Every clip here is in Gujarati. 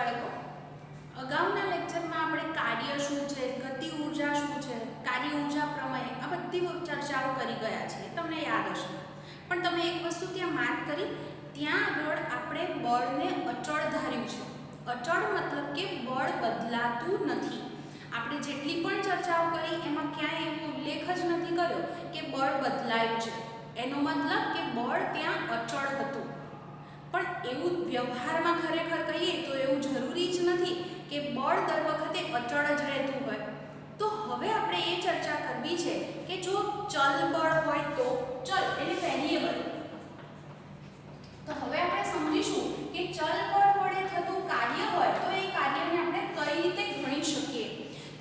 बाळको अगाउना लेक्चरमां आपणे कार्य शुं छे, गति ऊर्जा शुं छे, कार्य ऊर्जा प्रमेय आ बधी चर्चाओ करी गया छे, तमने याद हशे। पण तमे एक वस्तु त्यां मार्क करी, त्यां आगळ आपणे बळने अचळ धार्युं छे। अचळ मतलब के बळ बदलातुं नथी। आपणे जेटली पण चर्चाओ करी एमां क्यांय एवो उल्लेख ज नथी कर्यो के बळ बदलायुं छे। एनो मतलब के बळ त्यां अचळ हतुं। पण एवं व्यवहारमां खरेखर कहीए तो एवं जरूरी ज नथी के बळ दर वखते अचळ ज रहेतुं होय। तो हवे आपणे ए चर्चा करवी छे के जो चल बळ होय तो चल એટલે વેરિયેબલ। तो हवे આપણે સમજીશું કે ચલ બળ વડે થતું કાર્ય હોય તો એ કાર્યને આપણે કઈ રીતે ગણી શકીએ।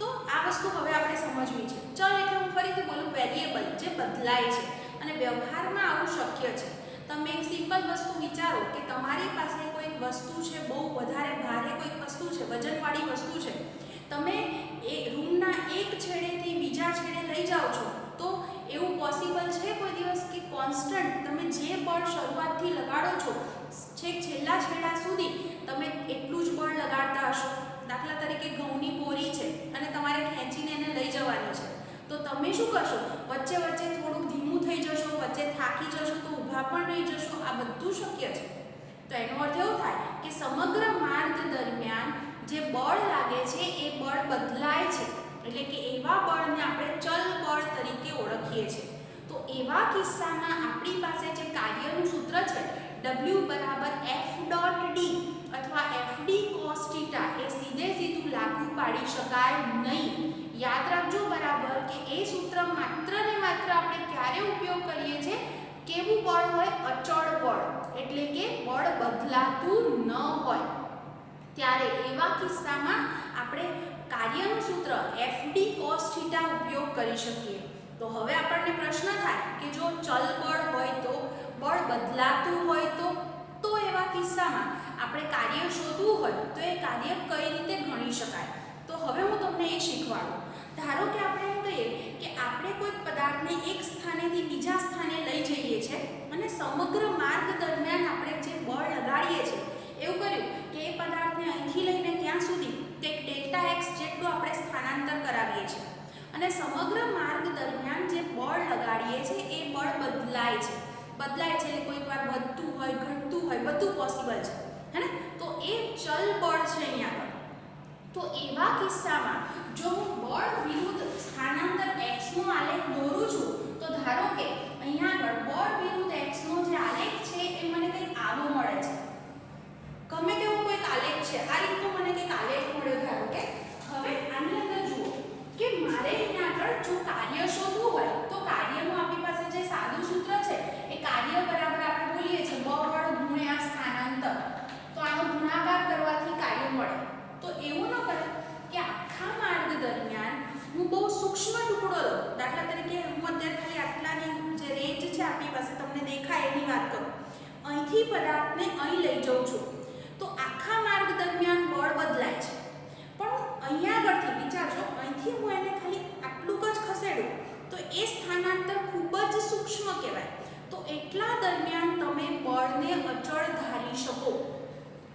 તો આ વસ્તુ હવે આપણે સમજવી છે। ચલ એટલે હું ફરીથી બોલું વેરિયેબલ જે બદલાય છે અને વ્યવહારમાં આવું શક્ય છે। તમે એક સિમ્પલ વસ્તુ વિચારો કે તમારી પાસે કોઈ વસ્તુ છે, બહુ વધારે ભારે કોઈ વસ્તુ છે, વજનવાળી વસ્તુ છે, તમે એ રૂમના એક છેડેથી બીજા છેડે લઈ જાઓ છો તો એવું પોસિબલ છે કોઈ દિવસ કે કોન્સ્ટન્ટ તમે જે બળ શરૂઆતથી લગાડો છો છેક છેલ્લા છેડા સુધી તમે એટલું જ બળ લગાડતા હશો। દાખલા તરીકે ઘઉંની બોરી છે અને તમારે ખેંચીને એને લઈ જવાની છે તો તમે શું કરશો, વચ્ચે વચ્ચે થોડુંક ધીમું થઈ જશો, વચ્ચે થાકી જશો તો ઊભા પણ રહી જશો। આ બધું શક્ય છે। તો એનો અર્થ એવો થાય કે સમગ્ર માર્ગ દરમિયાન જે બળ લાગે છે એ બળ બદલાય છે, એટલે કે એવા બળને આપણે ચલ બળ તરીકે ઓળખીએ છીએ। તો એવા કિસ્સામાં આપણી પાસે જે કાર્યનું સૂત્ર છે W બરાબર F ડોટ D અથવા FD cos θ એ સીધે સીધું લાગુ પાડી શકાય નહીં। યાદ રાખજો બરાબર કે એ સૂત્ર માત્ર ને માત્ર આપણે ક્યારે ઉપયોગ કરીએ છીએ, કેવું બળ હોય, અચળ બળ એટલે કે બળ બદલાતું ન હોય ત્યારે એવા કિસ્સામાં આપણે કાર્યનું સૂત્ર FD cos θ ઉપયોગ કરી શકીએ। તો હવે આપણને પ્રશ્ન થાય કે જો ચલ બળ હોય તો બળ બદલાતું હોય તો એવા કિસ્સામાં આપણે કાર્ય શોધવું હોય તો એ કાર્ય કઈ રીતે ગણી શકાય। તો હવે હું તમને એ શીખવાડું। ધારો કે આપણે એમ કહીએ કે આપણે કોઈ પદાર્થને એક સ્થાનેથી બીજા સ્થાને લઈ જઈએ છીએ અને સમગ્ર માર્ગ દરમિયાન આપણે જે બળ લગાડીએ છીએ એવું કર્યું કે એ પદાર્થને અહીંથી લઈને ત્યાં સુધી એક ડેલ્ટા એક્સ જેટલું આપણે સ્થાનાંતર કરાવીએ છીએ અને સમગ્ર માર્ગ દરમિયાન જે બળ લગાડીએ છીએ એ બળ બદલાય છે એટલે કોઈક વાર વધતું હોય, ઘટતું હોય, બધું પોસિબલ છે, હે ને। તો એ ચલ બળ છે અહીંયા આગળ। તો એવા કિસ્સામાં જો હું બળ વિરુદ્ધ સ્થાનાંતર x નો આલેખ દોરું છું તો ધારો કે અહીંયા આગળ બળ વિરુદ્ધ x નો જે આલેખ છે એ મને કંઈક આવો મળે છે, ગમે તેવો કોઈક આલેખ છે, આ રીતનો મને કંઈક આલેખ મળ્યો ધારો કે। હવે આની અંદર જુઓ કે મારે અહીંયા આગળ જો કાર્ય શોધવું હોય તો કાર્યનું આપણી પાસે જે સાદું સૂત્ર છે એ કાર્ય બરાબર આપણે બોલીએ છીએ બળ ગુણ્યા સ્થાનાંતર। તો આનો ગુણાકાર કરવાથી કાર્ય મળે। તો એવું ન કરે કે આખા માર્ગ દરમિયાન હું બહુ સૂક્ષ્મ ટુકડો લઉં, દાખલા તરીકે હું અત્યારે ખાલી આટલાની જે રેન્જ છે આપણી પાસે તમને દેખાય એની વાત કરું, અહીંથી પદાર્થને અહીં લઈ જાઉં છું તો આખા માર્ગ દરમિયાન બળ બદલાય છે, પણ અહીંયા આગળથી વિચારજો અહીંથી હું એને ખાલી આટલું જ ખસેડું તો એ સ્થાનાંતર ખૂબ જ સૂક્ષ્મ કહેવાય। તો એટલા દરમિયાન તમે બળને અચળ ધારી શકો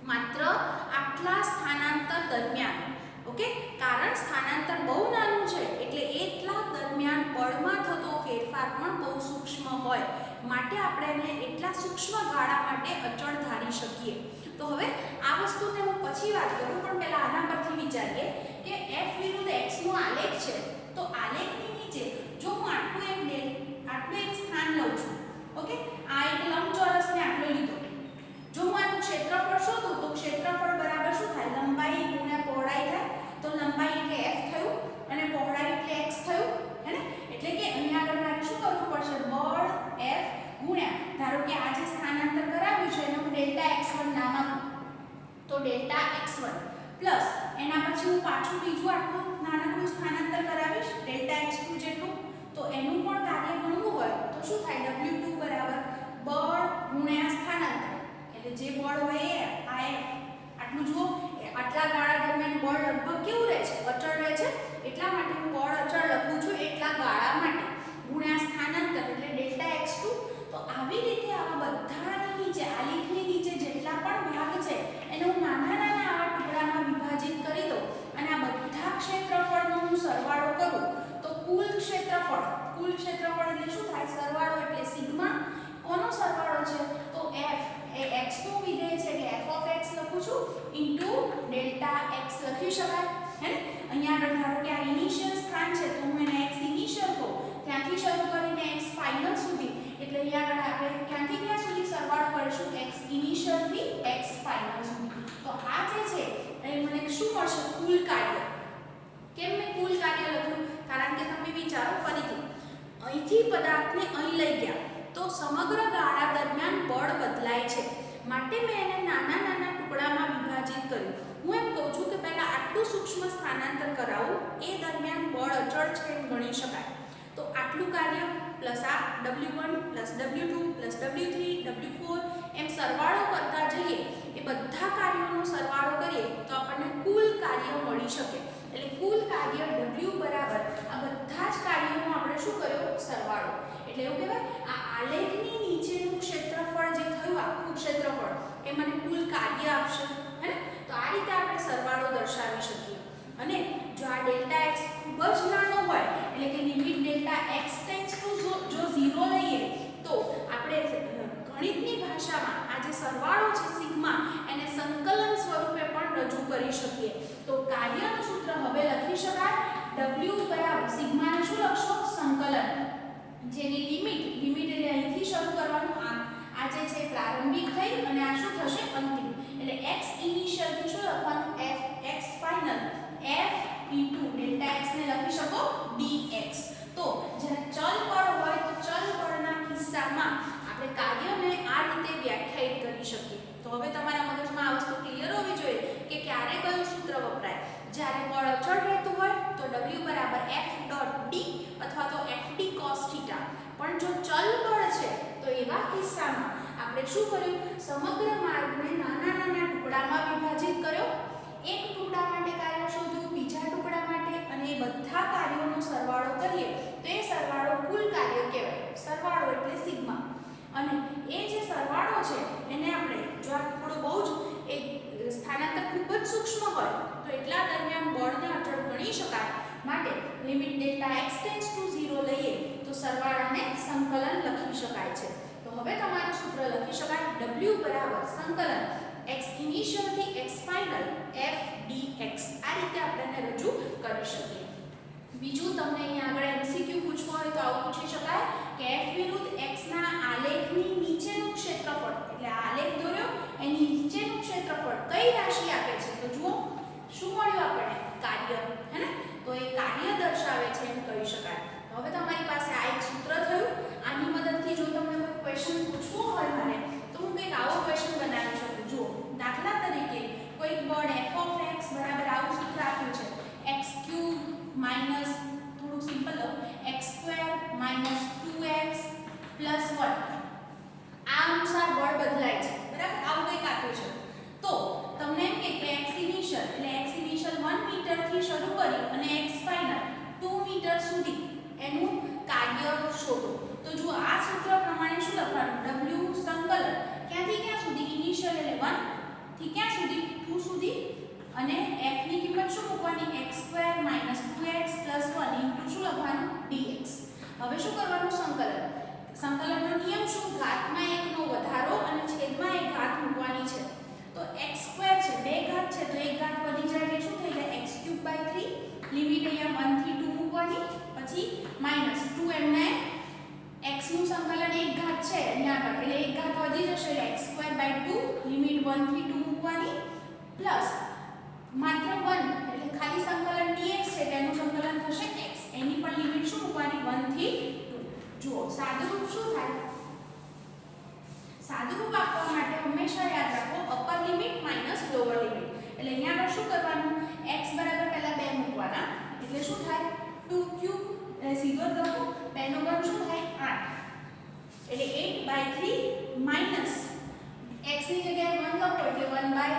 માત્ર આટલા સ્થાનાંતર દરમિયાન, ઓકે। કારણ સ્થાનાંતર બહુ નાનું છે એટલે એટલા દરમિયાન બળમાં થતો ફેરફાર પણ બહુ સૂક્ષ્મ હોય માટે આપણે એને એટલા સૂક્ષ્મ ગાળા માટે અચળ ધારી શકીએ। તો હવે આ વસ્તુને હું પછી વાત કરું, પણ પહેલા આના પરથી વિચારીએ કે F વિરુદ્ધ x નો આલેખ છે તો આલેખની નીચે જો હું આટલું એક સ્થાન લઉં છું, ઓકે, આ એક લંબચોરસને આટલો લીધો, જો હું આનું ક્ષેત્રફળ શોધું તો ક્ષેત્રફળ બરાબર શું થાય, લંબાઈ ગુણ્યા પહોળાઈ થાય। તો લંબાઈ એટલે f થયું અને પહોળાઈ એટલે x થયું, હે ને। એટલે કે અહીંયા આગળ મારે શું કરવું પડશે, બળ f ગુણ્યા ધારો કે આ જે સ્થાનાંતર કરાવ્યું છે એને હું ડેલ્ટા x1 નામ આપું તો ડેલ્ટા x1 પ્લસ એના પછી હું પાછું બીજું આટલું નાનકડું સ્થાનાંતર કરાવીશ ડેલ્ટા x2 જેટલું, તો એનું પણ કાર્ય ગણવું હોય તો શું થાય, w2 બરાબર બળ ગુણ્યા સ્થાનાંતર, એટલે જે બળ હોય એ આ f આટલું જુઓ આટલા ગાળા દરમિયાન બળ લગભગ કેવું રહે છે, અચળ રહે છે, એટલા માટે હું બળ અચળ લખું છું એટલા ગાળા માટે ગુણ્યા સ્થાનાંતર એટલે ડેલ્ટા x2। તો આવી રીતે આવા બધાની નીચે આલેખની નીચે જેટલા પણ ભાગ છે એને હું નાના નાના આવા ટુકડા ડેલ્ટા એક્સ લખી શકાય હે ને અહીંયા આગળ ધારો કે આ ઇનિશિયલ સ્થાન છે તો હું એને એક્સ ઇનિશિયલ કહું ત્યાંથી શરૂ કરીને એક્સ ફાઇનલ સુધી એટલે અહીંયા આગળ આપણે ક્યાંથી ક્યાં સુધી સરવાળો કરીશું એક્સ ઇનિશિયલ થી એક્સ ફાઇનલ સુધી તો આ જે છે એ મને શું મળશે કુલ કાર્ય કેમ મેં કુલ કાર્ય લખ્યું કારણ કે તમે વિચારો ફરીથી અહીંથી પદાર્થને અહીં લઈ ગયા તો સમગ્ર ગાળા દરમિયાન બળ બદલાય છે માટે મેં એને નાના નાના ટુકડામાં વિભાજિત કર્યું હું એમ કહું છું કે પહેલા આટલું સૂક્ષ્મ સ્થાનાંતર કરાવું એ દરમિયાન બળ અચળ છે એમ ગણી શકાય તો આટલું કાર્ય પ્લસ આ W1 plus W2 plus W3 W4 એમ સરવાળો કરતા જઈએ એ બધા કાર્યોનો સરવાળો કરીએ તો આપણને કુલ કાર્ય મળી શકે એટલે કુલ કાર્ય W બરાબર આ બધા જ કાર્યોનો આપણે શું કર્યો સરવાળો એટલે એવું કહેવાય આ આલેખની નીચેનું ક્ષેત્રફળ જે થયું આખું ક્ષેત્રફળ એ મને કુલ કાર્ય આપશે હે ને તો આ રીતે આપણે સરવાળો દર્શાવી શકીએ અને જો આ ડેલ્ટા x ખૂબ જ નાનો હોય એટલે કે limit delta x tends to જો 0 લઈએ તો આપણે ગણિતની ભાષામાં આ જે સરવાળો છે સિગ્મા એને સંકલન સ્વરૂપે પણ રજૂ કરી શકીએ તો કાર્યનું સૂત્ર હવે લખી શકાય w બરાબર સિગ્માને શું લખશો સંકલન જેની લિમિટ એટલે અહીંથી શરૂ કરવાનું આ જે છે પ્રારંભિક થઈ અને આ શું થશે અંતિમ એટલે x ઇનિશિયલ થી શું લખવાનું f x final f delta x ને લખી શકો dx તો જ્યારે ચલ બળ હોય તો ચલ બળના કિસ્સામાં આપણે કાર્યને આ રીતે વ્યાખ્યાયિત કરી શકીએ તો હવે તમારા મગજમાં આ વસ્તુ ક્લિયર હોવી જોઈએ કે ક્યારે કયું સૂત્ર વપરાય જ્યારે બળ અચળ રહેતું હોય તો w બરાબર f ડોટ d અથવા તો fd cos θ પણ જો ચલ બળ છે તો એવા કિસ્સામાં આપણે શું કર્યું સમગ્ર માર્ગને નાના નાના ટુકડામાં વિભાજિત કર્યો એક ટુકડા માટે કાર્ય શોધ્યું બીજા ટુકડા માટે અને એ બધા કાર્યોનો સરવાળો કરીએ તો એ સરવાળો કુલ કાર્ય કહેવાય સરવાળો એટલે સિગ્મા અને એ જે સરવાળો છે એને આપણે જો આ ટુકડો બહુ જ એક સ્થાનાંતર ખૂબ જ સૂક્ષ્મ હોય તો એટલા દરમિયાન બળને અચળ ગણી શકાય માટે limit delta x tends to 0 લઈએ તો સરવાળાને સંકલન લખી શકાય છે તો હવે તમારું સૂત્ર લખી શકાય w બરાબર સંકલન x ઇનિશિયલ થી x ફાઇનલ f dx આ રીતે આપણે રજૂ કરી શકીએ બીજું તમને અહીંયા આગળ MCQ પૂછવું હોય તો આવું પૂછી શકાય કે f વિરુદ્ધ x ના આલેખની નીચેનું ક્ષેત્રફળ એટલે આલેખ દોર્યો એની નીચેનું ક્ષેત્રફળ કઈ રાશિ આપે છે તો જુઓ શું મળ્યું આપણને કાર્ય હે ને તો એ કાર્ય દર્શાવે છે એમ કહી શકાય હવે તમારી પાસે આ એક સૂત્ર થયું આની મદદથી જો તમને કોઈ ક્વેશ્ચન પૂછવો હોય મારે તો હું કંઈક આવો ક્વેશ્ચન બનાવી શકું જુઓ દાખલા તરીકે કોઈક બળ f of x બરાબર આવું સૂત્ર આપ્યું છે x³ માઈનસ થોડું સિમ્પલ લો x² માઈનસ 2x પ્લસ 1 આ અનુસાર બળ બદલાય છે બરાબર આવું કંઈક આપ્યું છે તો તમને એમ કે x ઇનિશિયલ એટલે x ઇનિશિયલ 1 મીટર થી શરૂ કરી અને x ફાઇનલ 2 મીટર સુધી એનું કાર્ય શોધો તો જો આ સૂત્ર પ્રમાણે શું લખવાનું w સંકલન ક્યાંથી ક્યાં સુધી ઇનિશિયલ એટલે 1 થી ક્યાં સુધી 2 સુધી અને f ની કિંમત શું મૂકવાની x² 2x 1 ઇન્ટુ શું લખવાનું dx હવે શું કરવાનું સંકલનનો નિયમ શું ઘાતમાં 1 નો વધારો અને છેદમાં 1 ઘાત મૂકવાની છે તો x² છે બે ઘાત છે તો એક ઘાત વધી જાય એટલે શું થઈ જાય x³ 3 લિમિટ અહીંયા 1 થી 2 મૂકવાની પછી -2 એમને x નું સંકલન એક ઘાત છે અહીંયા આગળ એટલે એક ઘાત વધી જશે એટલે x² 2 લિમિટ 1 થી 2 મૂકવાની પ્લસ માત્ર 1 એટલે ખાલી સંકલન dx છે તેનું સંકલન થશે x એની પણ લિમિટ શું મૂકવાની 1 થી 2 જુઓ સાદુરૂપ શું થાય સાદુરૂપ આપવા માટે હંમેશા યાદ રાખો upper limit minus lower limit એટલે અહીંયા આગળ શું કરવાનું x બરાબર પહેલા 2 મૂકવાના એટલે શું થાય 2³ સીધો જ લખો 2 નો ઘન શું થાય 8 એટલે 8/3 માઈનસ x ની જગ્યાએ 1 લખો એટલે 1/3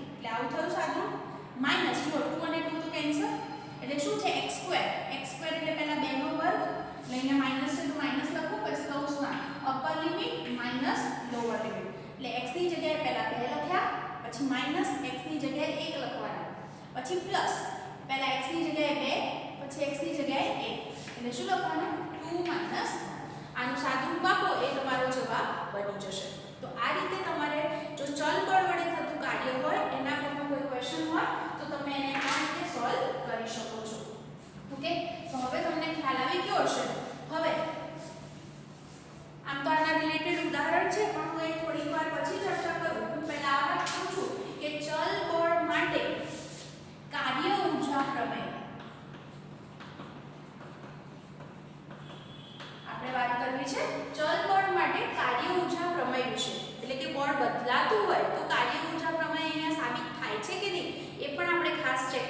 એટલે આવું થયું સાદુરૂપ માઈનસ જો 2 અને 2 તો કેન્સલ એટલે શું છે x² એટલે પહેલા 2 નો વર્ગ લઈને માઈનસ છે તો માઈનસ લખો પછી કૌંસમાં upper limit minus lower limit એટલે x ની જગ્યાએ પહેલા 2 લખ્યા પછી માઈનસ x ની જગ્યાએ 1 લખવાના પછી પ્લસ પહેલા x ની જગ્યાએ 2 પછી x ની જગ્યાએ 1 એટલે શું લખવાનું 2 - આનું સાદુરૂપ આપો એ તમારો જવાબ બની જશે તો આ રીતે તમારે જો ચલ બળ વડે થતું કાર્ય હોય એના પરનો કોઈ ક્વેશ્ચન હોય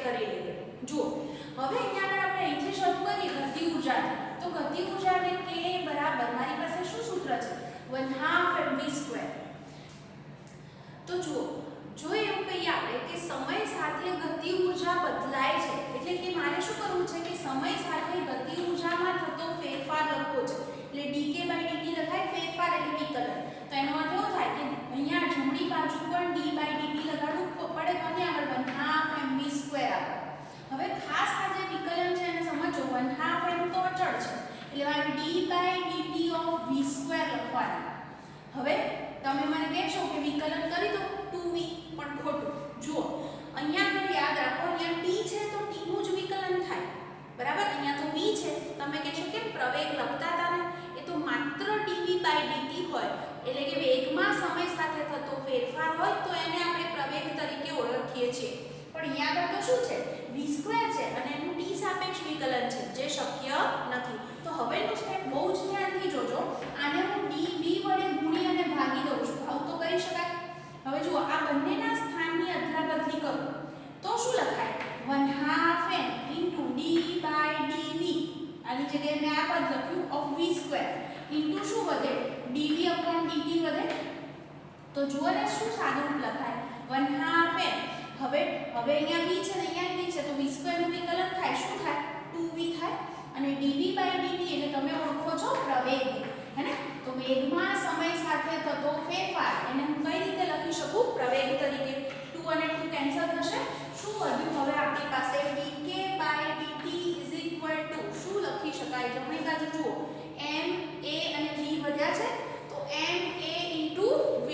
કરી લઈએ. જુઓ હવે અહીંયા આગળ આપણે અહીંથી શરૂ કરીએ ગતિ ઉર્જાથી. તો ગતિ ઉર્જા એટલે કે બરાબર મારી પાસે શું સૂત્ર છે 1/2 mv². તો જુઓ જો એવું કહીએ આપણે કે સમય સાથે ગતિ ઉર્જા બદલાય છે એટલે કે મારે શું કરવું છે કે સમય સાથે ગતિ ઉર્જામાં થતો ફેરફાર લખવો છે. એટલે dk/dt લખાય ફેરફાર એટલે વિકલન. તો એનો અર્થ એવો થાય કે અહીંયા જમણી બાજુ પર d/dt લગાડવું પડે કોને આગળ 1/2 mv² આગળ. હવે ખાસ આ જે વિકલન છે એને સમજો 1/2 m તો અચળ છે એટલે મારે d/dt of v² લખવાના. હવે તમે મને કહેશો કે વિકલન કરી દો 2v, પણ ખોટું. જુઓ અહીંયા આગળ યાદ રાખો અહીંયા t છે તો t નું જ વિકલન થાય બરાબર. અહીંયા તો v છે તમે કહેશો કે પ્રવેગ લખતા હતા ને એ તો માત્ર dv/dt હોય એટલે કે વેગમાં સમય સાથે થતો ફેરફાર હોય તો એને આપણે પ્રવેગ તરીકે ઓળખીએ છીએ. પણ અહીંયા આગળ તો શું છે v² છે અને એનું t સાપેક્ષ વિકલન છે જે શક્ય નથી. તો હવેનું સ્ટેપ બહુ જ ધ્યાનથી જોજો. આને હું dv વડે ગુણી અને ભાગી દઉં છું. આવું તો કરી શકાય. હવે જુઓ આ બંનેના સ્થાનની અદલાબદલી કરું તો શું લખાય 1/2 m d/dv. આની જગ્યાએ મેં આ પદ લખ્યું of v² ઇન્ટુ શું વધે dv/dt વધે. તો જુઓ ને શું સાદુરૂપ લખાય 1/2 m. હવે અહીંયા v છે ને અહીંયા v છે તો v² નું વિકલન થાય શું થાય 2v થાય અને dv/dt એટલે તમે ઓળખો છો પ્રવેગ હે ને. તો વેગમાં સમય સાથે થતો ફેરફાર એને હું કઈ રીતે લખી શકું પ્રવેગ તરીકે. 2 અને 2 કેન્સલ થશે. શું વધ્યું હવે આપણી પાસે dk/dt શું લખી શકાય જમણી બાજુ જુઓ m a અને v વધ્યા છે તો m a * v.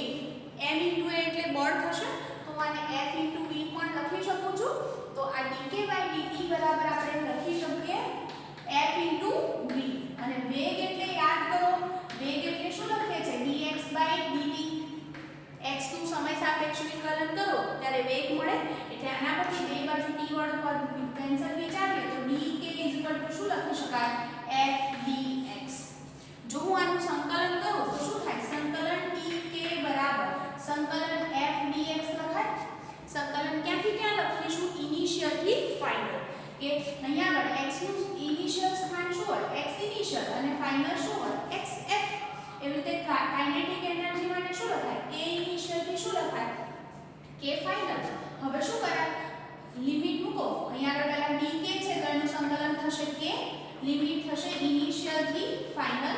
m * a એટલે બળ થશે તો આને f * v પણ લખી શકું છું. તો આ dk/dt બરાબર આપણે લખી શકીએ f * v. અને વેગ એટલે યાદ કરો વેગ એટલે શું લખે છે dx/dt. x નું સમય સાપેક્ષ વિકલન કરો ત્યારે વેગ મળે એટલે આના પરથી બે બાજુ t વાળું પદ કેન્સલ વિચારીએ તો dk = શું લખી શકાય f dx. જો હું આનું સંકલન કરું તો શું થાય સંકલન dk બરાબર સંકલન f dx લખાય. સંકલન ક્યાંથી ક્યાં લખીશું ઇનિશિયલ થી ફાઇનલ. કે અહીંયા આગળ x નું ઇનિશિયલ સ્થાન શું હોય x ઇનિશિયલ અને ફાઇનલ શું હોય x f. એવી રીતે કાઇનેટિક એનર્જી માટે શું લખાય k ઇનિશિયલ થી શું લખાય k ફાઇનલ. હવે શું કરાય લિમિટ મૂકો. અહીંયા આગળ પહેલા dk છે તો એનું સંકલન થશે k લિમિટ થશે ઇનિશિયલ થી ફાઇનલ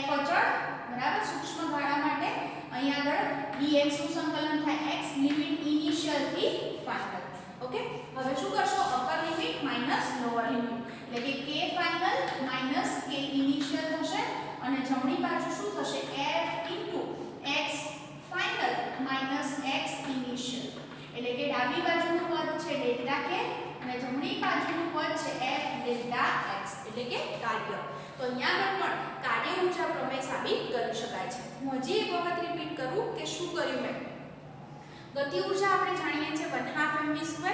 f અચળ બરાબર સૂક્ષ્મ ગાળા માટે. અહીંયા આગળ dx નું સંકલન થાય x લિમિટ ઇનિશિયલ થી ફાઇનલ. ઓકે હવે શું કરશો upper limit minus lower limit એટલે કે k final minus k initial થશે અને જમણી બાજુ શું થશે f * x final minus x initial. એટલે કે ડાબી બાજુનું પદ છે ડેલ્ટા k અને જમણી બાજુનું પદ છે f ડેલ્ટા x એટલે કે કાર્ય. તો અહીંયા આગળ પણ કાર્ય ઊર્જા પ્રમેય સાબિત કરી શકાય છે. હું હજી એક વખત રિપીટ કરું કે શું કર્યું મેં. ગતિ ઊર્જા આપણે જાણીએ છીએ 1/2 mv².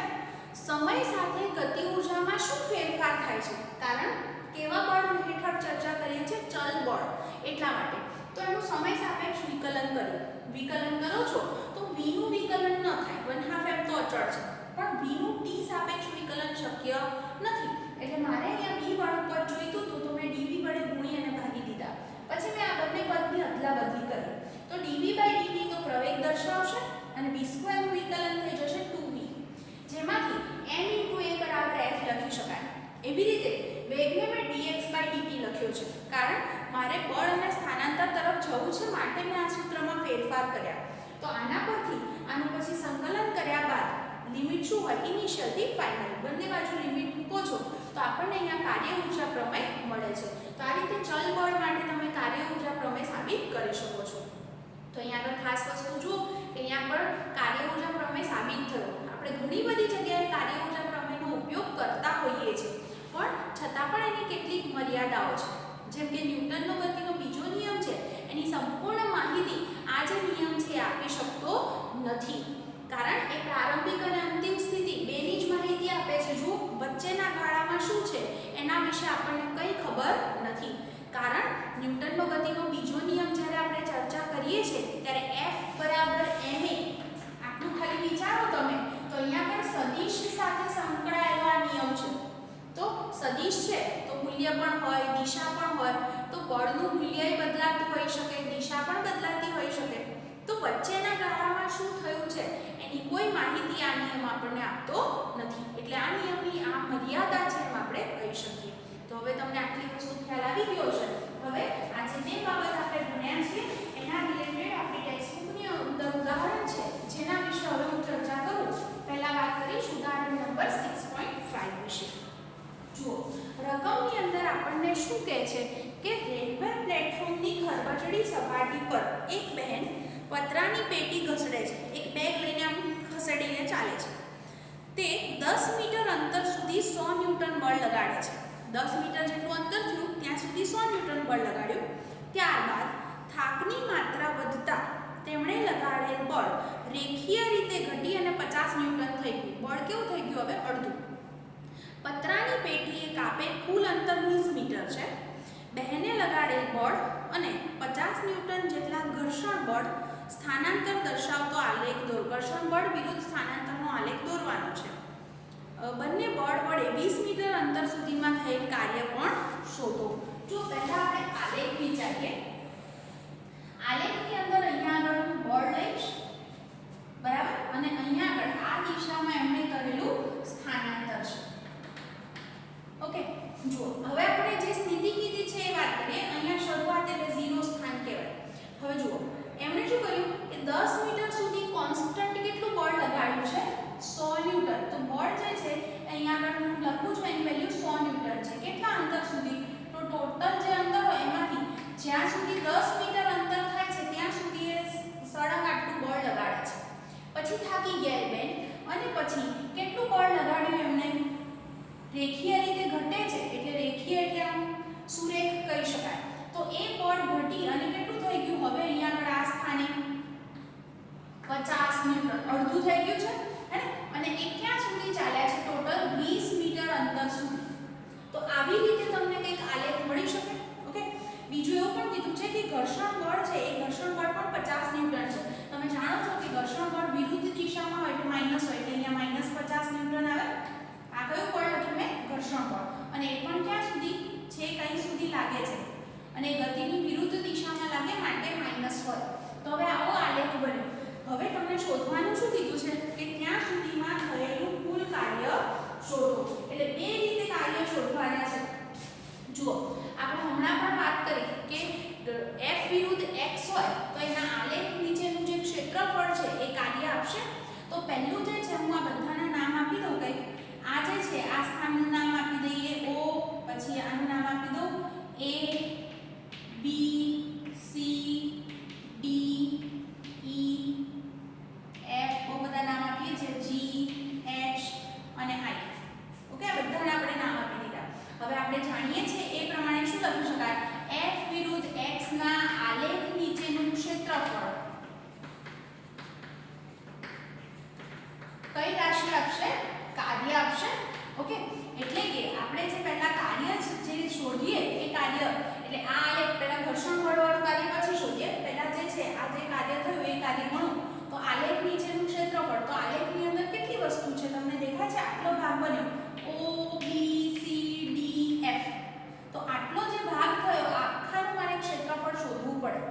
સમય સાથે ગતિ ઊર્જામાં શું ફેરફાર થાય છે કારણ કેવા બળ હેઠળ ચર્ચા કરીએ છીએ ચલ બળ એટલા માટે. તો એનું સમય સાપેક્ષ વિકલન કર્યું. વિકલન કરો છો તો v નું વિકલન ન થાય 1/2 m તો અચળ છે પણ v નું t સાપેક્ષ વિકલન શક્ય નથી. એટલે મારે અહીંયા v વાળું પદ જોઈતું હતું તો મેં dv વડે ગુણી અને ભાગી દીધા. પછી મેં આ બંને પદની અદલાબદલી કરી તો dv/dt તો પ્રવેગ દર્શાવશે અને v² નું વિકલન થઈ જશે 2v જેમાંથી m * a બરાબર f લખી શકાય. એવી રીતે વેગને મેં dx/dt લખ્યો છે કારણ મારે બળ અને સ્થાનાંતર તરફ જવું છે માટે મેં આ સૂત્રમાં ફેરફાર કર્યા. તો આના પરથી આનું પછી સંકલન કર્યા બાદ લિમિટ શું હોય ઇનિશિયલ થી ફાઇનલ બંને બાજુ લિમિટ મૂકો છો તો આપણને અહીંયા કાર્ય ઊર્જા પ્રમેય મળે છે. તો આ રીતે ચલ બળ માટે તમે કાર્ય ઊર્જા પ્રમેય સાબિત કરી શકો છો. તો અહીંયા આગળ ખાસ વસ્તુ જુઓ કે અહીંયા પર કાર્ય ઊર્જા પ્રમેય સાબિત થયો. આપણે ઘણી બધી જગ્યાએ કાર્ય ઊર્જા પ્રમેયનો ઉપયોગ કરતા હોઈએ છીએ પણ છતાં પણ એની કેટલીક મર્યાદાઓ છે. જેમ કે ન્યૂટનનો ગતિનો બીજો નિયમ છે એની સંપૂર્ણ માહિતી આ જે નિયમ છે એ આપી શકતો નથી કારણ એ પ્રારંભિક અને અંતિમ સ્થિતિ બેની જ માહિતી આપે છે. જો વચ્ચેના ગાળામાં શું છે એના વિશે આપણને કંઈ ખબર નથી કારણ ન્યૂટનનો ગતિનો બીજો નિયમ જ્યારે આપણે ચર્ચા કરીએ છીએ ત્યારે F = ma આટલું ખાલી વિચારો તમે તો અહીંયા પર સદિશ સાથે સંકળાયેલ સદિશ છે તો મૂલ્ય પણ હોય, દિશા પણ હોય, તો બળનું મૂલ્ય બદલાતું હોઈ શકે, દિશા પણ બદલાતી હોઈ શકે. તો વચ્ચેના ગાળામાં શું થયું છે એની કોઈ માહિતી આ નિયમ આપણને આપતો નથી. એટલે આ નિયમની આ મર્યાદા છે એમ આપણે કહી શકીએ. તો હવે તમને આટલી વસ્તુ ખ્યાલ આવી ગયો છે. હવે આ જે બે બાબત આપણે ભણ્યા છે એના રિલેટેડ આપણી ટેક્સ્ટબુકની અંદર ઉદાહરણ છે જેના વિશે હવે હું ચર્ચા કરું. પહેલા વાત કરીશ ઉદાહરણ નંબર 6.5 વિશે. જુઓ, રકમની અંદર આપણને શું કહે છે કે રેલવે પ્લેટફોર્મની ખરબચડી સપાટી પર એક બહેન પતરાની પેટી ઘસડે છે. એક બેગ લઈને આમ ખસેડીને ચાલે છે. તે 10 મીટર અંતર સુધી 100 ન્યૂટન બળ લગાડે છે. 10 મીટર જેટલું અંતર થયું ત્યાં સુધી 100 ન્યૂટન બળ લગાડ્યું. ત્યારબાદ થાકની માત્રા વધતા તેમણે લગાડેલ બળ રેખીય રીતે ઘટી અને 50 ન્યૂટન થઈ ગયું. બળ કેવું થઈ ગયું? હવે અડધું. પતરાની પેટીએ કાપેલ કુલ અંતર 20 મીટર છે. બહેને લગાડેલ બળ અને 50 ન્યૂટન જેટલા ઘર્ષણ બળ સ્થાનાંતર દર્શાવતો આલેખ દોરો. ઘર્ષણ બળ વિરુદ્ધ સ્થાનાંતરનો આલેખ દોરવાનો છે. બંને બળ વડે 20 મીટર અંતર સુધીમાં થયેલ કાર્ય પણ શોધો. જો પહેલા આપણે આલેખ વિચારીએ. આલેખની અંદર અહીંયા આગળ હું બળ લઈશ, બરાબર, અને અહીંયા આગળ આ દિશામાં એમણે કરેલું સ્થાનાંતર છે. ઓકે, જુઓ હવે આપણે જે સ્થિતિ કીધી છે એ વાત કરીએ. અહીંયા શરૂઆત એટલે 0 સ્થાન કહેવાય. હવે જુઓ એમણે શું કર્યું કે 10 મીટર સુધી કોન્સ્ટન્ટ કેટલું બળ લગાડ્યું છે? 100 ન્યૂટન. તો બળ જે છે અહીંયા આગળ હું લખું છું એની વેલ્યુ 100 ન્યૂટન છે. કેટલા અંતર સુધી? તો ટોટલ જે અંતર હોય એમાંથી જ્યાં સુધી 10 મીટર અંતર થાય છે ત્યાં સુધી એ સળંગ આટલું બળ લગાડે છે. પછી થાકી ગયા એ બેન અને પછી કેટલું બળ લગાડ્યું એમને? રેખીય રીતે ઘટે છે એટલે રેખીય એટલે આમ સુરેખ કહી શકાય. તો એ બળ ઘટી અને કેટલું થઈ ગયું? હવે અહીંયા આગળ આ સ્થાને 50 ન્યૂટન, અડધું થઈ ગયું છે હે ને. અને એ ક્યાં સુધી ચાલ્યા છે? ટોટલ 20 મીટર અંતર સુધી. તો આવી રીતે તમને કંઈક આલેખ મળી શકે. ઓકે, બીજું એવું પણ કીધું છે કે ઘર્ષણ બળ છે એ ઘર્ષણ બળ પણ 50 ન્યૂટન છે. તમે જાણો છો કે ઘર્ષણ બળ વિરુદ્ધ દિશામાં હોય એટલે માઈનસ હોય એટલે અહીંયા -50 ન્યૂટન આવે. આ કયું બળ લખ્યું મેં? ઘર્ષણ બળ. અને એ પણ ક્યાં સુધી છે? કઈ સુધી લાગે છે? અને ગતિની વિરુદ્ધ દિશામાં લાગે માટે માઈનસ હોય. તો હવે આવો આલેખ બન્યો. હવે તમને શોધવાનું શું કીધું છે કે ત્યાં સુધીમાં થયેલું કુલ કાર્ય શોધો. એટલે બે રીતે કાર્ય શોધવાના છે. જુઓ, આપણે હમણાં પણ વાત કરી કે f વિરુદ્ધ x હોય તો એના આલેખ નીચેનું જે ક્ષેત્રફળ છે એ કાર્ય આપશે. તો પહેલું જે છે હું આ બધાના નામ આપી દઉં. કંઈક આ જે છે આ સ્થાનનું નામ આપી દઈએ O, પછી આનું નામ આપી દઉં A, B, C, D, E, F, બહુ બધા નામ આપીએ છે, G, H અને I. ઓકે, આ બધાને આપણે નામ આપી દીધા. હવે આપણે જાણીએ છીએ એ પ્રમાણે શું લખી શકાય? F વિરુદ્ધ x ના આલેખ નીચેનું ક્ષેત્રફળ કઈ રાશિ આપશે? કાર્ય આપશે. ઓકે, એટલે કે આપણે જે પહેલા કાર્ય જે શોધીએ એ કાર્ય એટલે આ આલેખ પહેલા ઘર્ષણ બળવાળું કાર્ય પછી શોધીએ. પહેલા જે છે આ જે કાર્ય થયું એ કાર્ય ગણો. તો આલેખ નીચેનું ક્ષેત્રફળ, તો આલેખની અંદર કેટલી વસ્તુ છે તમને દેખાય છે? આટલો ભાગ બન્યો O, B, C, D, F. તો આટલો જે ભાગ થયો આખાનું મારે ક્ષેત્રફળ શોધવું પડે.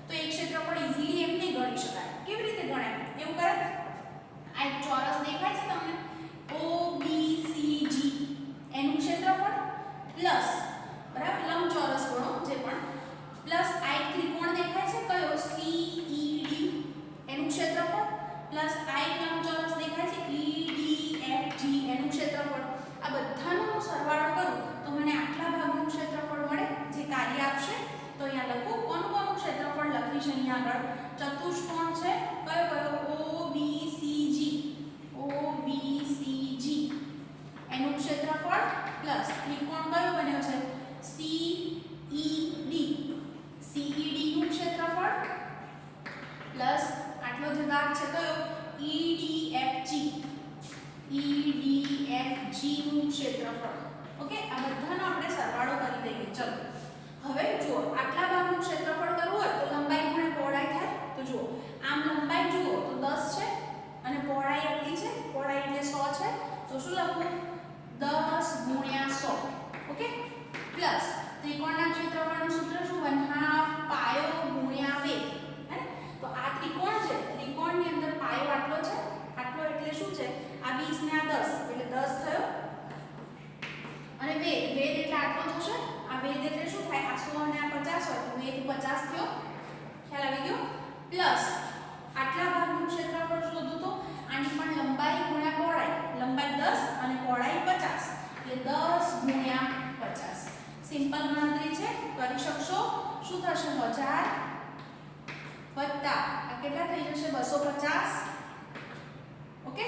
તો એ ક્ષેત્રફળ ઈઝીલી એમ નહીં ગણી શકાય. કેવી રીતે ગણાય? એવું કરે, આ એક ચોરસ દેખાય છે તમને O, B, C, G એનું ક્ષેત્રફળ પ્લસ, બરાબર, લંબચોરસ ગણો જે પણ, પ્લસ આ એક ત્રિકોણ દેખાય છે કયો? C, E, D એનું ક્ષેત્રફળ પ્લસ આ એક લંબચોરસ દેખાય છે E, D, F, G એનું ક્ષેત્રફળ. આ બધાનો હું સરવાળો કરું તો મને આટલા ભાગનું ક્ષેત્રફળ મળે જે કાર્ય આપશે. તો અહીંયા લખું કોનું કોનું ક્ષેત્રફળ લખીશ. અહીંયા આગળ ચતુષ્કોણ છે કયો કયો? O, B, C, G. O, B, C, G એનું ક્ષેત્રફળ પ્લસ ત્રિકોણ કયો બન્યો છે? C, E, D. C, E, D નું ક્ષેત્રફળ પ્લસ આટલો જે ભાગ છે કયો? E, D, F, G. E, D, F, G નું ક્ષેત્રફળ. ઓકે, આ બધાનો આપણે સરવાળો કરી દઈએ. ચલો હવે જુઓ, આટલા ભાગનું ક્ષેત્રફળ કરવું હોય તો લંબાઈ ગુણ્યા પહોળાઈ થાય. તો જુઓ, આમ લંબાઈ જુઓ તો 10 છે અને પહોળાઈ એટલી છે, પહોળાઈ એટલે 100 છે. તો શું લખું? 10 ગુણ્યા 100. ઓકે પ્લસ ત્રિકોણના ક્ષેત્રફળનું સૂત્ર શું 1/2 પાયો ગુણ્યા વેગ હે ને તો આ ત્રિકોણ છે ત્રિકોણની અંદર પાયો આટલો છે આટલો એટલે શું છે આ 20 ને આ 10 એટલે 10 થયો અને વેગ એટલે આટલો થશે આ વેગ એટલે શું થાય આ 100 અને આ 50 હોય તો વેગ 50 થયો ખ્યાલ આવી ગયો પ્લસ આટલા ભાગનું ક્ષેત્રફળ શોધું તો આની પણ લંબાઈ ગુણ્યા પહોળાઈ લંબાઈ 10 અને પહોળાઈ 50 એટલે 10 ગુણ્યા 50 સિમ્પલ ગણતરી છે કરી શકશો શું થશે 1000 વત્તા આ કેટલા થઈ જશે 250 ઓકે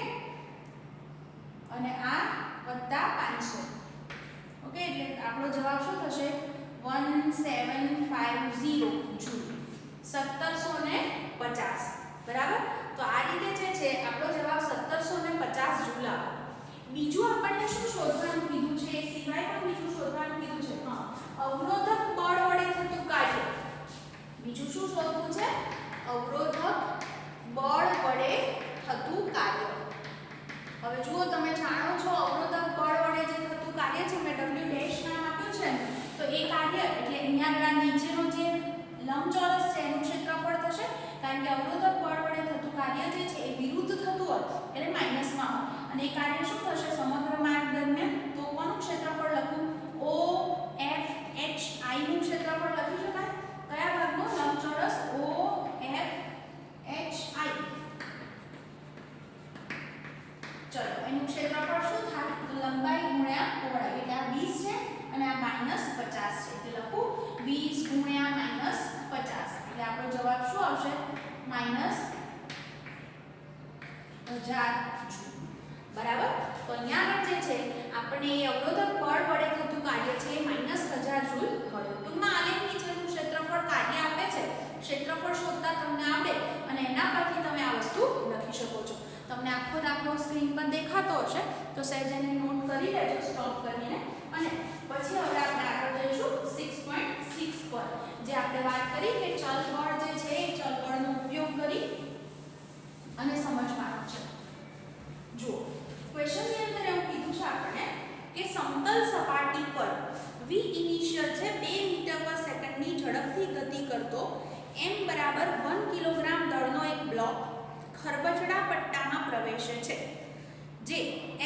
અને આ વત્તા 500 ઓકે એટલે આપણો જવાબ શું થશે 1750 જૂલ 1750 બરાબર તો આ રીતે જે છે આપણો જવાબ 1750 જૂલ આવે બીજું આપણને શું શોધવાનું કીધું છે એ સિવાય પણ બીજું શોધવાનું કીધું છે હા અવરોધક બળ વડે થતું કાર્ય બીજું શું શોધવું છે અવરોધક બળ વડે થતું કાર્ય હવે જુઓ તમે જાણો છો અવરોધક બળ વડે જે થતું કાર્ય છે મેં W ડેશ નામ આપ્યું છે ને તો એ કાર્ય એટલે અહીંયા આગળ નીચેનો જે લંબચોરસ છે એનું ક્ષેત્રફળ થશે કારણ કે અવરોધક બળ વડે થતું કાર્ય જે છે એ વિરુદ્ધ થતું હોય એટલે માઈનસમાં હોય અને એ કાર્ય શું થશે સમગ્ર માર્ગ દરમિયાન તો કોનું ક્ષેત્રફળ લખું O F H I નું ક્ષેત્રફળ લખી શકાય કયા ભાગનું લંબચોરસ O F H I ચલો એનું ક્ષેત્રફળ શું થાય તો લંબાઈ ગુણ્યા પહોળાઈ એટલે આ 20 છે અને આ -50 છે એટલે લખું 20 ગુણ્યા -50 એટલે આપણો જવાબ શું આવશે -1000 જૂલ બરાબર તો અહીંયા આગળ જે છે આપણે એ અવરોધક બળ વડે થતું કાર્ય છે એ -1000 જૂલ થયું ટૂંકમાં આલેખ નીચેનું ક્ષેત્રફળ કાર્ય આપે છે ક્ષેત્રફળ શોધતા તમને આવડે અને એના પરથી તમે આ વસ્તુ લખી શકો છો તમને આખો દાખલો સ્ક્રીન પર દેખાતો હશે તો સહેજ એને નોટ કરી લેજો સ્ટોપ કરીને અને પછી હવે આપણે આગળ જઈશું 6.6 પર જે આપણે વાત કરી કે ચલ બળ જે છે એ ચલ બળનો ઉપયોગ કરી અને સમજવાનું છે જુઓ ક્વેશ્ચનની અંદર એવું કીધું છે આપણે કે સમતલ સપાટી પર v ઇનિશિયલ છે 2 મીટર પર સેકન્ડની ઝડપથી ગતિ કરતો m બરાબર 1 કિલોગ્રામ દળનો એક બ્લોક ખરબચડા પટ્ટામાં પ્રવેશે છે જે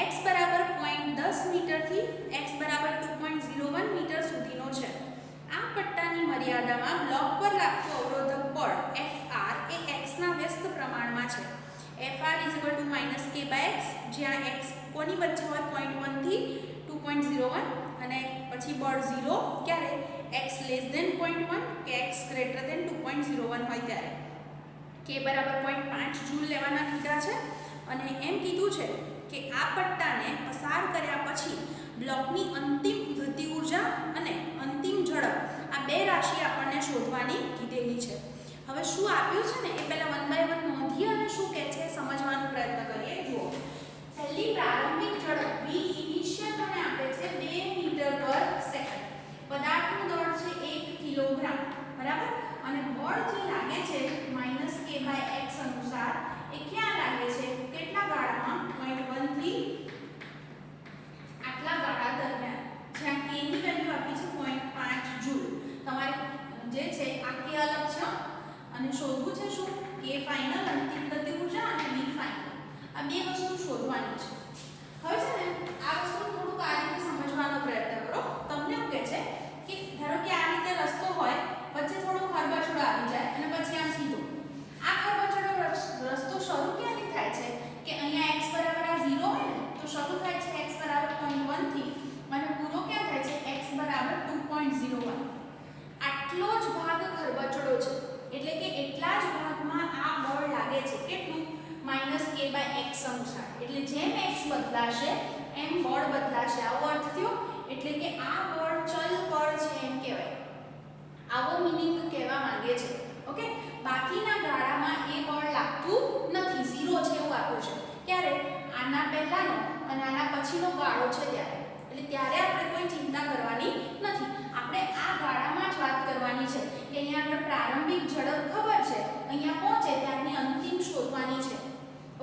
x બરાબર 0.10 મીટરથી x બરાબર 2.01 મીટર સુધીનો છે આ પટ્ટાની મર્યાદામાં બ્લોક પર લાગતું અવરોધક બળ Fr એ x ના વ્યસ્ત પ્રમાણમાં છે Fr - k/x જ્યાં x કોની વચ્ચે હોય 0.1 થી 2.01 અને પછી બળ 0 ક્યારે x <0.1 કે x <2.01 હોય ત્યારે k બરાબર 0.5 જૂલ લેવાના કીધા છે અને એમ કીધું છે કે આ પટ્ટાને પસાર કર્યા પછી બ્લોકની અંતિમ ગતિ ઊર્જા અને અંતિમ ઝડપ આ બે રાશિ આપણને શોધવાની કીધેલી છે હવે શું આપ્યું છે ને એ પહેલા 1 બાય 1 નોંધીએ અને શું કહે છે સમજવાનો પ્રયત્ન કરીએ જુઓ પહેલી પ્રારંભિક ઝડપ v ઇનિશિયલ મને આપે છે 2 મીટર પર સેકન્ડ પદાર્થનું દળ છે 1 કિલોગ્રામ બરાબર અને બળ જે લાગે છે -k/x અનુસાર એ ક્યાં લાગે છે કેટલા ગાળામાં 0.1 થી આટલા ગાળા દરમિયાન જ્યાં k ની વેલ્યુ આપી છે 0.5 જૂલ તમારે જે છે આ k અલગ છે અને શોધવું છે શું k ફાઇનલ અંતિમ ગતિ ઊર્જા અને v ફાઇનલ આ બે વસ્તુ શોધવાની છે હવે છે ને આ વસ્તુ થોડું આ રીતે સમજવાનો પ્રયત્ન કરો તમને એવું કહે છે કે ધારો કે આ રીતે રસ્તો હોય વચ્ચે થોડો ખરબચડો આવી જાય અને પછી આમ સીધો આ ખરબચડો રસ્તો શરૂ ક્યાંથી થાય છે કે અહીંયા x બરાબર આ 0 હોય ને તો શરૂ થાય છે x બરાબર 0.1 થી અને પૂરો ક્યાં થાય છે x બરાબર 2.01 આટલો જ ભાગ ખરબચડો છે એટલે કે એટલા જ ભાગમાં આ બળ લાગે છે કેટલું -k/x અનુસાર એટલે જેમ x બદલાશે એમ બળ બદલાશે આવો અર્થ થયો એટલે કે આ બળ ચલ બળ છે એમ કહેવાય આવો મીનિંગ કહેવા માંગે છે ઓકે બાકીના ગાળામાં એ બળ લાગતું નથી 0 છે એવું આપ્યું છે ક્યારે આના પહેલાનો અને આના પછીનો ગાળો છે ત્યારે એટલે ત્યારે આપણે કોઈ ચિંતા કરવાની નથી આપણે આ ગાળામાં જ વાત કરવાની છે કે અહીંયા આગળ પ્રારંભિક ઝડપ ખબર છે અહીંયા પહોંચે ત્યારની અંતિમ શોધવાની છે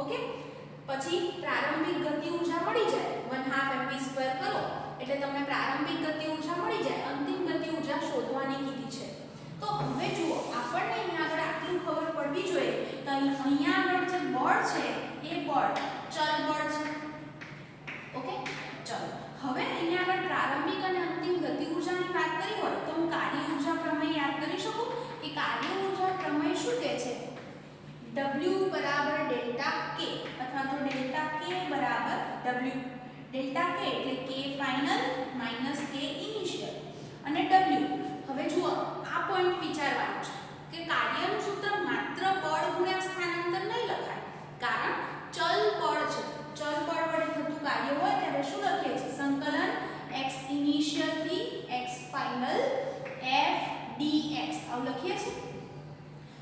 ઓકે પછી પ્રારંભિક ગતિ ઊર્જા મળી જાય 1/2 mv² કરો એટલે તમને પ્રારંભિક ગતિ એ બળ ચલ બળ છે. ઓકે, ચલો હવે અહીંયા આગળ પ્રારંભિક અને અંતિમ ગતિ ઊર્જાની વાત કરી હોય તો હું કાર્ય ઊર્જા પ્રમેય યાદ કરી શકું કે કાર્ય ઊર્જા પ્રમેય શું કહે છે? W બરાબર ડેલ્ટા K અથવા તો ડેલ્ટા K બરાબર W. ડેલ્ટા K એટલે K final minus K initial અને W. હવે જુઓ આ પોઈન્ટ વિચારવાનો છે કે કાર્યનું સૂત્ર માત્ર બળ ગુણ્યા સ્થાનાંતર નહીં લખાય, કારણ ચલ બળ છે. ચલ બળ વડે થતું કાર્ય હોય ત્યારે શું લખીએ છીએ? સંકલન x ઇનિશિયલ થી x ફાઇનલ f dx આવું લખીએ છીએ.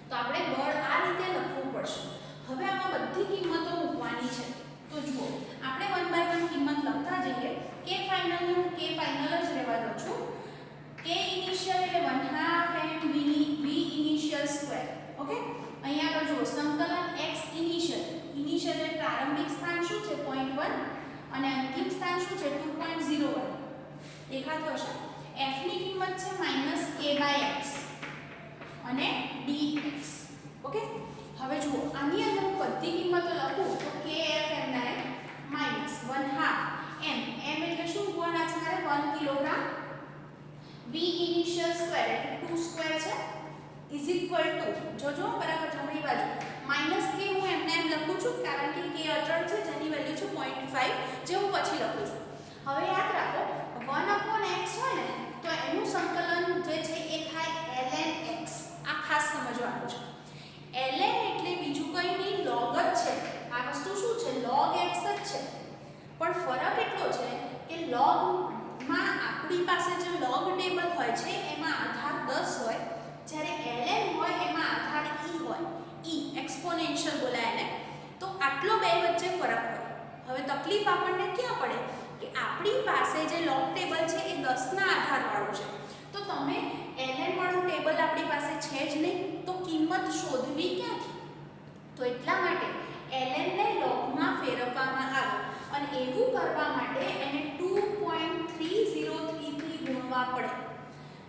તો આપણે બળ આ રીતે લખવું પડશે. હવે આમાં બધી કિંમતો મૂકવાની છે. તો જુઓ આપણે 1 બાય 1 કિંમત લખતા જઈએ. k ફાઇનલ ને હું k ફાઇનલ જ રહેવા દઉં છું. k ઇનિશિયલ એટલે 1/2 m v initial square. Okay, અહીંયા આગળ જુઓ સંકલન x ઇનિશિયલ. ઇનિશિયલ એટલે પ્રારંભિક સ્થાન શું છે? 0.1 અને અંતિમ સ્થાન શું છે? 2.01. દેખાતું હશે. f ની કિંમત છે -k/x અને dx. ઓકે, હવે જુઓ આની અંદર હું બધી કિંમતો લખું તો kf m minus 1/2 m. m એટલે શું મૂકવાના છે મારે? 1 કિલોગ્રામ. v ઇનિશિયલ સ્ક્વેર એટલે 2 સ્ક્વેર છે ઇઝ ઇક્વલ ટુ જોજો બરાબર જમણી બાજુ માઈનસ k હું એમને એમ લખું છું કારણ કે k અચળ છે જેની વેલ્યુ છે 0.5 જે હું પછી લખું છું. હવે યાદ રાખો 1/x હોય ને તો એનું સંકલન જે છે એ થાય ln x. આ ખાસ સમજવાનું છે. ln એટલે બીજું કંઈ નહીં log જ છે. આ વસ્તુ શું છે? log x જ છે. પણ ફરક એટલો છે કે log માં આપણી પાસે જે log ટેબલ હોય છે એમાં આધાર 10 હોય, જ્યારે ln હોય એમાં આધાર e હોય. e એક્સપોનેન્શિયલ બોલાય એને. તો આટલો બે વચ્ચે ફરક હોય. હવે તકલીફ આપણને ક્યાં પડે કે આપણી પાસે જે log ટેબલ છે એ 10 ના આધાર વાળું છે. તો તમે ln વાળું ટેબલ આપણી પાસે છે જ નહીં તો કિંમત શોધવી ક્યાંથી? તો એટલા માટે ln ને log માં ફેરવવામાં આવે અને એવું કરવા માટે એને 2.303 થી ગુણવા પડે.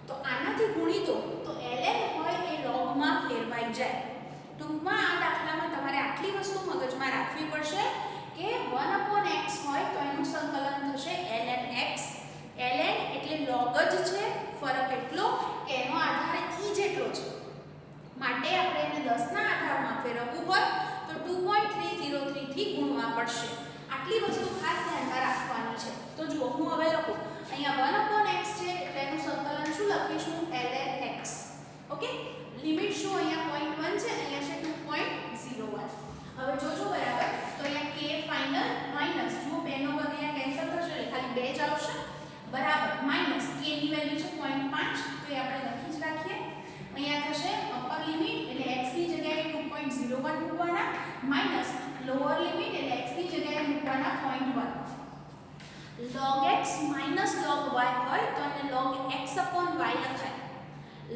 તો આનાથી ગુણી દો તો ln હોય એ log માં ફેરવાઈ જાય. ટૂંકમાં આ દાખલામાં તમારે આટલી વસ્તુ મગજમાં રાખવી પડશે કે 1/x હોય તો એનું સંકલન થશે ln x. ln એટલે log જ છે, ફરક એટલો કે એનો આધાર e જેટલો છે. માટે આપણે એને 10 ના આધારમાં ફેરવવું હોય તો 2.303 થી ગુણવા પડશે. આટલી વસ્તુ ખાસ ધ્યાનમાં રાખવાની છે. તો જુઓ હું હવે લખું અહીંયા 1/x છે એટલે એનું સંકલન શું લખીશું? ln x. ઓકે, લિમિટ શું અહીંયા 0.1 છે, અહીંયા છે 2.01. હવે જોજો બરાબર તો અહીંયા k ફાઇનલ માઈનસ જુઓ બેનો વગેરે કેન્સલ થશે એટલે ખાલી 2 જ આવશે બરાબર માઈનસ k ની વેલ્યુ છે 0.5 તો એ આપણે લખી જ રાખીએ. અહીંયા થશે અપર લિમિટ એટલે x ની જગ્યાએ 2.01 મૂકવાના માઈનસ લોઅર લિમિટ એટલે x ની જગ્યાએ મૂકવાના 0.1. log x minus log y હોય તો એને log x upon y લખાય.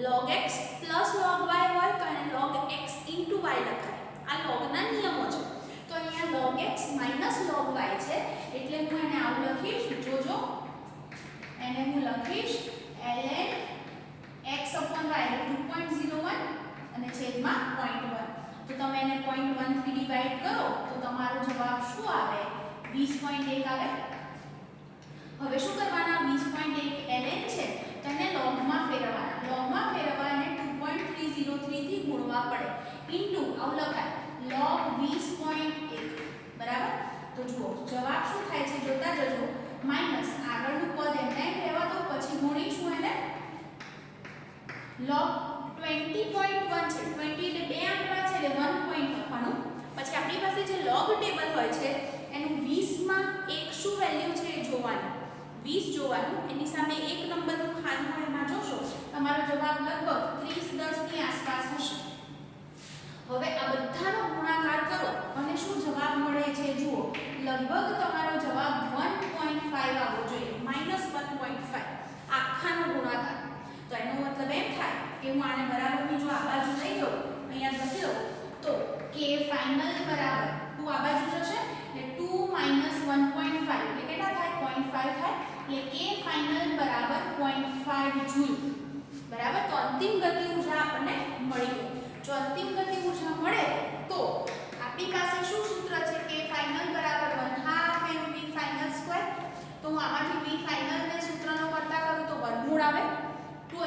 log x plus log y હોય તો એને log x into y લખાય. આ log ના નિયમો છે. તો અહીંયા log x minus log y છે એટલે હું એને આવું લખીશ. જોજો એને હું લખીશ ln x upon y એટલે 2.01 અને છેદમાં 0.1. તો તમે એને 0.1 થી ડિવાઇડ કરો તો તમારો જવાબ શું આવે? 20.1 આવે. હવે શું કરવાના? 20.1 ln છે તો એને log માં ફેરવવાના. log માં ફેરવવા એને 2.303 થી ગુણવા પડે ઇન્ટુ આવું લખાય log 20.1 બરાબર. તો જુઓ જવાબ શું થાય છે જોતા જજો માઈનસ આગળનું પદ એમને એમ રહેવા દો પછી ગુણીશું એને log 20.1 છે. 20 એટલે બે આંકડા છે એટલે 1 પોઈન્ટ લખવાનું. પછી આપણી પાસે જે log ટેબલ હોય છે એનું 20 માં એક શું વેલ્યુ છે એ જોવાનું. 20 જોવાનું, એની સામે 1 નંબરનું ખાનું હોય એમાં જોશો તમારો જવાબ લગભગ 30-10 ની આસપાસ હશે. હવે આ બધાનો ગુણાકાર કરો અને શું જવાબ મળે છે જુઓ લગભગ તમારો જવાબ 1.5 આવવો જોઈએ -1.5 આખાનો ગુણાકાર. તો એનો મતલબ એમ થાય કે હું આને બરાબરની જો આ બાજુ લઈ જાઉં અહીંયા લખી દઉં તો k ફાઇનલ બરાબર 2 આ બાજુ જશે એટલે 2 1.5 એટલે કેટલા થાય? 0.5 થાય. એટલે k ફાઇનલ બરાબર 0.5 જૂલ બરાબર. તો અંતિમ ગતિ ઊર્જા આપણને મળી ગઈ. જો અંતિમ ગતિ ઊર્જા મળે તો આપણી પાસે શું સૂત્ર છે? k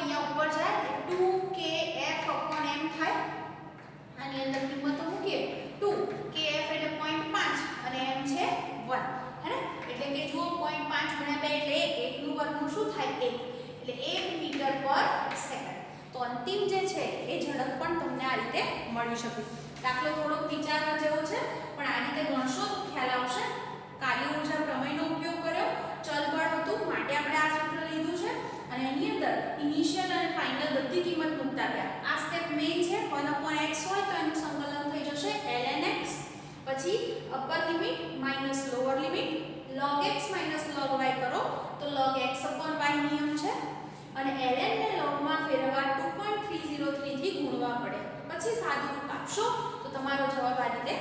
અહીંયા ઉપર જાય એટલે 2kf/m થાય. આની અંદર કિંમતો મૂકીએ 2kf એટલે 0.5 અને m છે 1 હે ને એટલે કે જુઓ 0.5 ગુણ્યા 2 એટલે 1 એકનું વર્ગમૂળ શું થાય 1 એટલે 1 મીટર પર સેકન્ડ. તો અંતિમ જે છે એ ઝડપ પણ તમને આ રીતે મળી શકે. દાખલો થોડોક વિચારવા જેવો છે પણ આ રીતે ગણશો તો ખ્યાલ આવશે. કાર્ય ઊર્જા પ્રમેયનો ઉપયોગ કર્યો, ચલ બળ હતું માટે આપણે આ સૂત્ર લીધું છે અને એની અંદર ઇનિશિયલ અને ફાઇનલ બધી કિંમત મૂકતા ગયા. આ સ્ટેપ મેઇન છે 1/x હોય તો એનું સંકલન થઈ જશે ln x, પછી upper limit minus lower limit log x minus log y કરો તો log x/y નિયમ છે અને ln ને log માં ફેરવવા 2.303 થી ગુણવા પડે. પછી સાદું રૂપ આપશો તો તમારો જવાબ આ રીતે